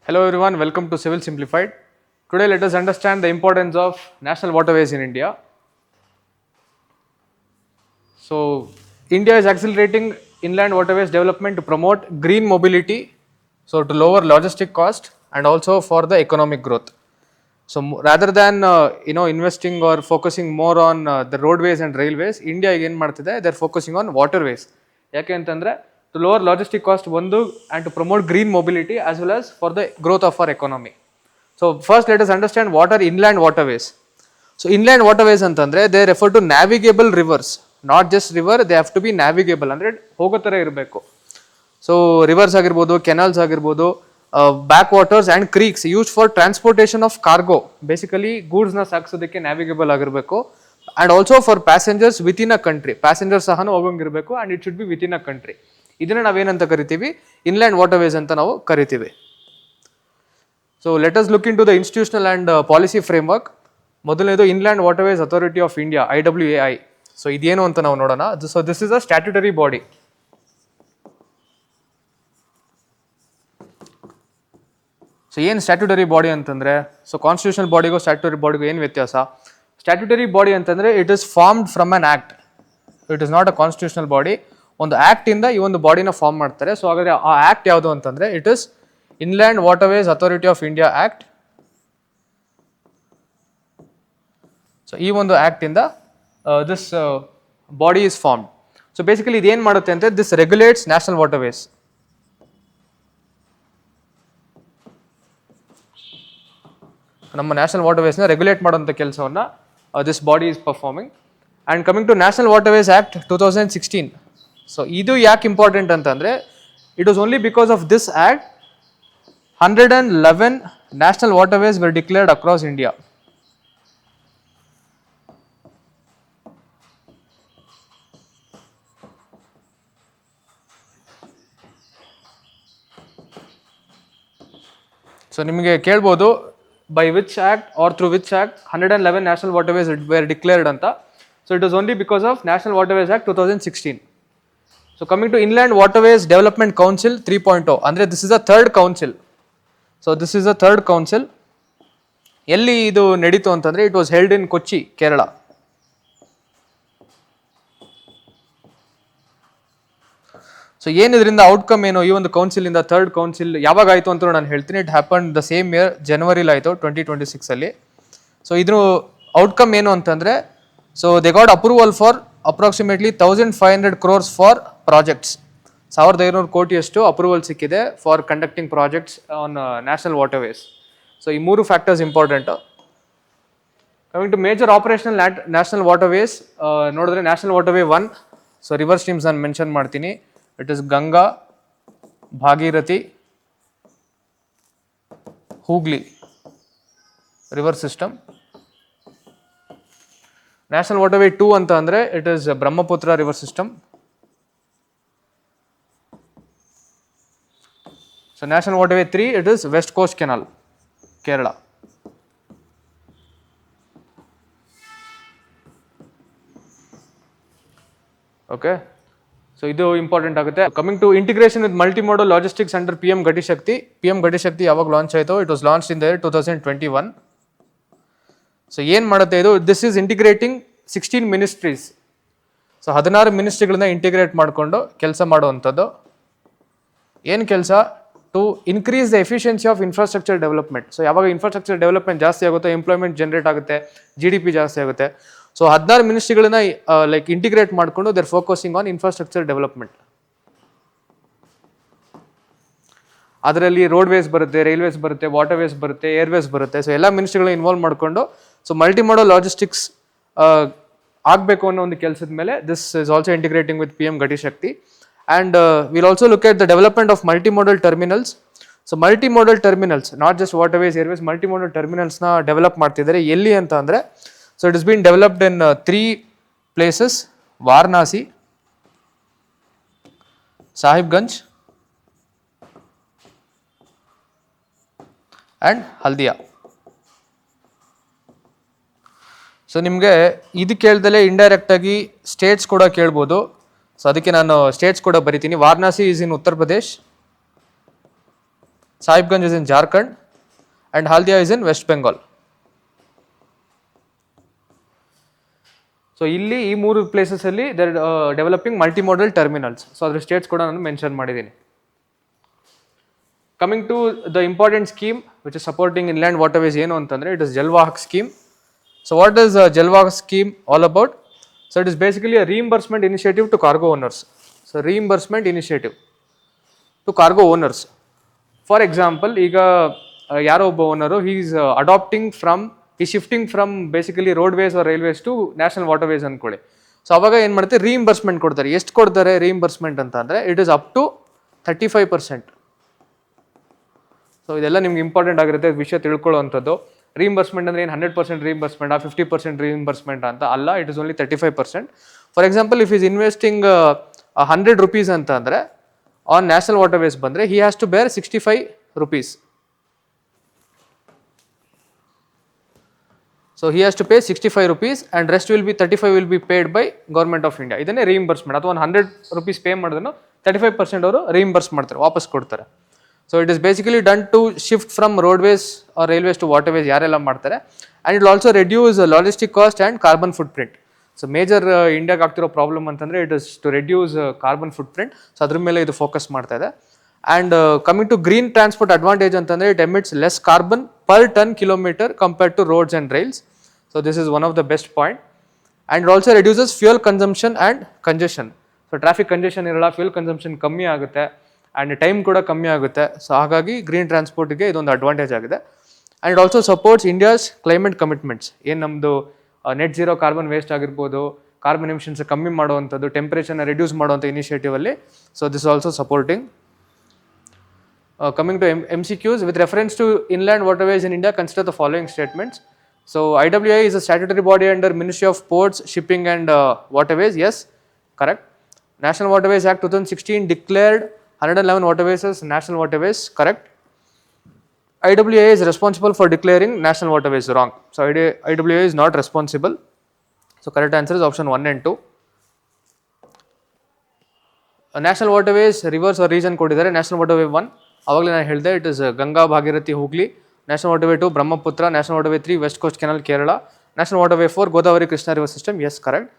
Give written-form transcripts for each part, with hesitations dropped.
Hello everyone, welcome to Civil Simplified. Today let us understand the importance of national waterways in India. So India is accelerating inland waterways development to promote green mobility, so to lower logistic cost and also for the economic growth. So rather than investing or focusing more on the roadways and railways, India again ಮಾಡ್ತಿದೆ, they're focusing on waterways. ಯಾಕೆ ಅಂತಂದ್ರೆ to lower logistic cost ಒಂದು and to promote green mobility as well as for the growth of our economy. So first let us understand what are inland waterways. So inland waterways ಅಂತಂದ್ರೆ they refer to navigable rivers, not just river, they have to be navigable ಅಂದ್ರೆ ಹೋಗೋ ಥರ ಇರಬೇಕು. So rivers ಆಗಿರ್ಬೋದು, canals ಆಗಿರ್ಬೋದು, backwaters and creeks use for transportation of cargo, basically ಗೂಡ್ಸ್ನ ಸಾಗಿಸೋದಕ್ಕೆ navigable ಆಗಿರಬೇಕು. And also for passengers within a country, passengers ಸಹ ಹೋಗಂಗಿರಬೇಕು and it should be within a country. ಇದನ್ನು ನಾವೇನಂತ ಕರಿತೀವಿ, ಇನ್ಲ್ಯಾಂಡ್ ವಾಟರ್ವೇಸ್ ಅಂತ ನಾವು ಕರಿತೀವಿ. So let us look into the institutional and policy framework. ಮೊದಲನೇದು inland waterways authority of India, IWAI. ಸೊ ಇದೇನು ಅಂತ ನಾವು ನೋಡೋಣ. So this is a statutory body. So ಏನು ಸ್ಟ್ಯಾಟ್ಯುಟರಿ ಬಾಡಿ ಅಂತಂದರೆ, ಸೊ ಕಾನ್ಸ್ಟಿಟ್ಯೂಷನಲ್ ಬಾಡಿಗೂ ಸ್ಟ್ಯಾಟ್ಯುಟರಿ ಬಾಡಿಗೂ ಏನು ವ್ಯತ್ಯಾಸ? ಸ್ಟ್ಯಾಟ್ಯುಟರಿ ಬಾಡಿ ಅಂತಂದರೆ it is formed from on act, it is not a constitutional body. ಒಂದು ಆ್ಯಕ್ಟಿಂದ ಈ ಒಂದು ಬಾಡಿನ ಫಾರ್ಮ್ ಮಾಡ್ತಾರೆ. ಸೊ ಹಾಗಾದರೆ ಆ ಆ್ಯಕ್ಟ್ ಯಾವುದು ಅಂತಂದರೆ it is inland waterways authority of India act. So ಈ ಒಂದು ಆ್ಯಕ್ಟಿಂದ this body is formed. So basically ಇದೇನು ಮಾಡುತ್ತೆ ಅಂದರೆ ದಿಸ್ ರೆಗ್ಯುಲೇಟ್ಸ್ ನ್ಯಾಷನಲ್ ವಾಟರ್ವೇಸ್. ನಮ್ಮ ನ್ಯಾಷನಲ್ ವಾಟರ್ವೇಸ್ನ ರೆಗ್ಯುಲೇಟ್ ಮಾಡೋಂಥ ಕೆಲಸವನ್ನು this body is performing. And coming to national waterways act 2016. So ಇದು ಯಾಕೆ ಇಂಪಾರ್ಟೆಂಟ್ ಅಂತಂದರೆ it was only because of this act 111 national waterways were declared across India. So ನಿಮಗೆ ಕೇಳ್ಬೋದು by which act or through which act 111 national waterways were declared anta. So it was only because of National Waterways Act 2016. So coming to Inland Waterways Development Council 3.0, andre this is a third council. So this is a third council. ಎಲ್ಲಿ ಇದು ನಡೀತು ಅಂತಂದರೆ it was held in Kochi, Kerala. So ಏನಿದ್ರಿಂದ outcome ಏನು, ಈ ಒಂದು ಕೌನ್ಸಿಲಿಂದ third council ಯಾವಾಗ ಆಯಿತು ಅಂತ ನಾನು ಹೇಳ್ತೀನಿ. It happen the same year, ಜನವರಿಲಿ ಆಯಿತು 2026. ಸೊ ಇದ್ರ ಔಟ್ಕಮ್ ಏನು ಅಂತಂದರೆ, so they got approval for approximately 1500 crores for projects. 1500 ಕೋಟಿಯಷ್ಟು ಅಪ್ರೂವಲ್ ಸಿಕ್ಕಿದೆ for conducting projects on national waterways. So ಈ ಮೂರು factors important. Coming to major operational national waterways ನೋಡಿದ್ರೆ national waterway 1. So river streams ನಾನು mention ಮಾಡ್ತೀನಿ. It is Ganga, Bhagirathi, Hooghly river system. National Waterway 2 anta andre it is Brahmaputra river system. So National Waterway 3 it is West Coast Canal, Kerala. Okay. So ಇದು important ಆಗುತ್ತೆ. Coming to integration with multimodal logistics under PM Gati Shakti. PM Gati Shakti ಯಾವಾಗ launch ಆಯಿತು? It was launch in the year 2021. So ಏನು ಮಾಡುತ್ತೆ ಇದು? This is integrating 16 ministries. So 16 ಮಿನಿಸ್ಟ್ರಿಗಳನ್ನ integrate ಮಾಡಿಕೊಂಡು ಕೆಲಸ ಮಾಡುವಂಥದ್ದು. ಏನು ಕೆಲಸ? To increase the efficiency of infrastructure development. So ಯಾವಾಗ ಇನ್ಫ್ರಾಸ್ಟ್ರಕ್ಚರ್ ಡೆವಲಪ್ಮೆಂಟ್ ಜಾಸ್ತಿ ಆಗುತ್ತೆ, ಎಂಪ್ಲಾಯ್ಮೆಂಟ್ ಜನರೇಟ್ ಆಗುತ್ತೆ, GDP ಜಾಸ್ತಿ ಆಗುತ್ತೆ. ಸೊ 16 ಮಿನಿಸ್ಟ್ರಿಗಳನ್ನ ಲೈಕ್ ಇಂಟಿಗ್ರೇಟ್ ಮಾಡಿಕೊಂಡು they're focusing on infrastructure development. ಅದರಲ್ಲಿ ರೋಡ್ವೇಸ್ ಬರುತ್ತೆ, ರೈಲ್ವೇಸ್ ಬರುತ್ತೆ, ವಾಟರ್ವೇಸ್ ಬರುತ್ತೆ, ಏರ್ವೇಸ್ ಬರುತ್ತೆ. ಸೊ ಎಲ್ಲ ಮಿನಿಸ್ಟ್ರಿಗಳನ್ನ ಇನ್ವಾಲ್ವ್ ಮಾಡಿಕೊಂಡು ಸೊ ಮಲ್ಟಿಮೋಡಲ್ ಲಾಜಿಸ್ಟಿಕ್ಸ್ ಆಗಬೇಕು ಅನ್ನೋ ಒಂದು ಕೆಲಸದ ಮೇಲೆ this is also integrating with PM Gati Shakti. And will also look at the development of multimodal terminals. So multimodal terminals, not just waterways, airways, multimodal ಟರ್ಮಿನಲ್ಸ್ನ develop ಮಾಡ್ತಿದ್ದಾರೆ. ಎಲ್ಲಿ ಅಂತ ಅಂದರೆ, so it has been developed in 3 places: Varanasi, Sahibganj and Haldia. So ನಿಮಗೆ ಇದು ಕೇಳ್ದಲೇ ಇಂಡೈರೆಕ್ಟಾಗಿ States ಕೂಡ ಕೇಳ್ಬೋದು. So ಅದಕ್ಕೆ ನಾನು ಸ್ಟೇಟ್ಸ್ ಕೂಡ ಬರಿತೀನಿ. Varanasi is in Uttar Pradesh, Sahibganj is in Jharkhand, and Haldia is in West Bengal. So ಇಲ್ಲಿ ಈ 3 ಪ್ಲೇಸಸಲ್ಲಿ they're developing multimodal terminals. So ಅದ್ರ ಸ್ಟೇಟ್ಸ್ ಕೂಡ ನಾನು ಮೆನ್ಷನ್ ಮಾಡಿದ್ದೀನಿ. Coming to the important scheme which is supporting inland waterways ಏನು ಅಂತಂದರೆ it is Jalvahak scheme. So what is Jalvahak scheme all about? So it is basically a reimbursement initiative to cargo owners. So reimbursement initiative to cargo owners. For example, ಈಗ ಯಾರೋ ಒಬ್ಬ owner shifting from basically roadways or railways to national waterways ಅಂದ್ಕೊಳ್ಳಿ. So ಅವಾಗ ಏನು ಮಾಡುತ್ತೆ, reimbursement ಕೊಡ್ತಾರೆ. ಎಷ್ಟು ಕೊಡ್ತಾರೆ ರೀಇಂಬರ್ಸ್ಮೆಂಟ್ ಅಂತ ಅಂದರೆ it is up to 35%. So ಇದೆಲ್ಲ ನಿಮ್ಗೆ ಇಂಪಾರ್ಟೆಂಟ್ ಆಗಿರುತ್ತೆ ವಿಷಯ ತಿಳ್ಕೊಳ್ಳೋವಂಥದ್ದು. ರೀಇಂಬರ್ಸ್ಮೆಂಟ್ ಅಂದರೆ ಏನು 100% ರೀಇಂಬರ್ಸ್ಮೆಂಟ್ 50% ರೀಇಂಬರ್ಸ್ಮೆಂಟ್ ಅಂತ ಅಲ್ಲ, it is only 35%. For example, if is investing 100 rupees ಅಂತ ಅಂದರೆ ಆನ್ ನ್ಯಾಷನಲ್ ವಾಟರ್ವೇಸ್ ಬಂದರೆ he has to bear 65 rupees. So he has to pay 65 rupees and rest will be 35 will be paid by government of India. ಇದನ್ನೇ reimbursement. ಅಥವಾ 100 rupees pay ಮಾಡಿದ್ರು 35% ಅವರು ರೀಇಂಬರ್ಸ್ ಮಾಡ್ತಾರೆ, ವಾಪಸ್ ಕೊಡ್ತಾರೆ. So it is basically done to shift from roadways or railways to waterways ಯಾರೆಲ್ಲ ಮಾಡ್ತಾರೆ. And it also reduce logistic cost and carbon footprint. So major ಇಂಡಿಯಾಗೆ ಆಗ್ತಿರೋ ಪ್ರಾಬ್ಲಮ್ ಅಂತಂದರೆ it is to reduce carbon footprint. So ಅದ್ರ ಮೇಲೆ ಇದು focus ಮಾಡ್ತಾ ಇದೆ. And coming to green transport advantage ಅಂತಂದರೆ it emits less carbon per ton kilometer compared to roads and rails. So this is one of the best point. And it also reduces fuel consumption and congestion. So traffic congestion ಇರಲ್ಲ, fuel consumption ಕಮ್ಮಿ ಆಗುತ್ತೆ and time ಕೂಡ ಕಮ್ಮಿ ಆಗುತ್ತೆ. So ಹಾಗಾಗಿ green ಟ್ರಾನ್ಸ್ಪೋರ್ಟ್ಗೆ ಇದೊಂದು advantage ಆಗಿದೆ. And it also supports India's climate commitments. ಏನು ನಮ್ಮದು ನೆಟ್ ಝೀರೋ ಕಾರ್ಬನ್ ವೇಸ್ಟ್ ಆಗಿರ್ಬೋದು, ಕಾರ್ಬನ್ ಎಮಿಷನ್ಸ್ ಕಮ್ಮಿ ಮಾಡುವಂಥದ್ದು, ಟೆಂಪ್ರೇಚರ್ನ ರಿಡ್ಯೂಸ್ ಮಾಡುವಂಥ ಇನಿಷಿಯೇಟಿವಲ್ಲಿ. So this also supporting. Coming to MCQs, with reference to inland waterways in India, consider the following statements. So IWA is a statutory body under Ministry of Ports, Shipping and Waterways. Yes, correct. National Waterways Act 2016 declared 111 waterways as national waterways. Correct. IWA is responsible for declaring national waterways. Wrong. So IWA is not responsible. So correct answer is option 1 and 2. National waterways, rivers or region ಕೊಟ್ಟಿದ್ದಾರೆ. National waterway 1 ಅವಾಗಲೇ ನಾನು ಹೇಳಿದೆ, it is Ganga Bhagirathi Hooghly. National waterway 2 Brahmaputra. National waterway 3 west coast canal Kerala. National waterway 4 Godavari Krishna river system. Yes, correct.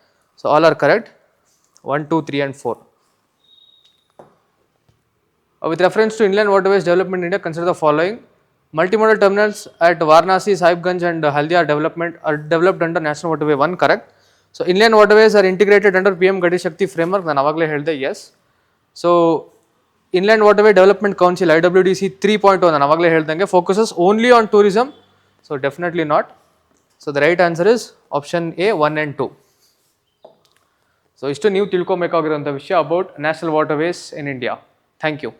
So all are correct. 1, 2, 3 and 4. With reference to inland waterways development in India, consider the following. Multimodal terminals at Varanasi, Sahibganj and Haldia are developed under National Waterway 1. Correct. So inland waterways are integrated under PM Gati Shakti framework. ನಾನು ಅವಾಗಲೇ ಹೇಳಿದೆ. Yes. So Inland Waterway Development Council IWDC 3.0 ನಾನು ಅವಾಗಲೇ ಹೇಳ್ದಂಗೆ focuses only on tourism. So definitely not. So the right answer is option A, 1 and 2. So ಇಷ್ಟು ನೀವು ತಿಳ್ಕೊಬೇಕಾಗಿರುವಂಥ ವಿಷಯ about national waterways in India. Thank you.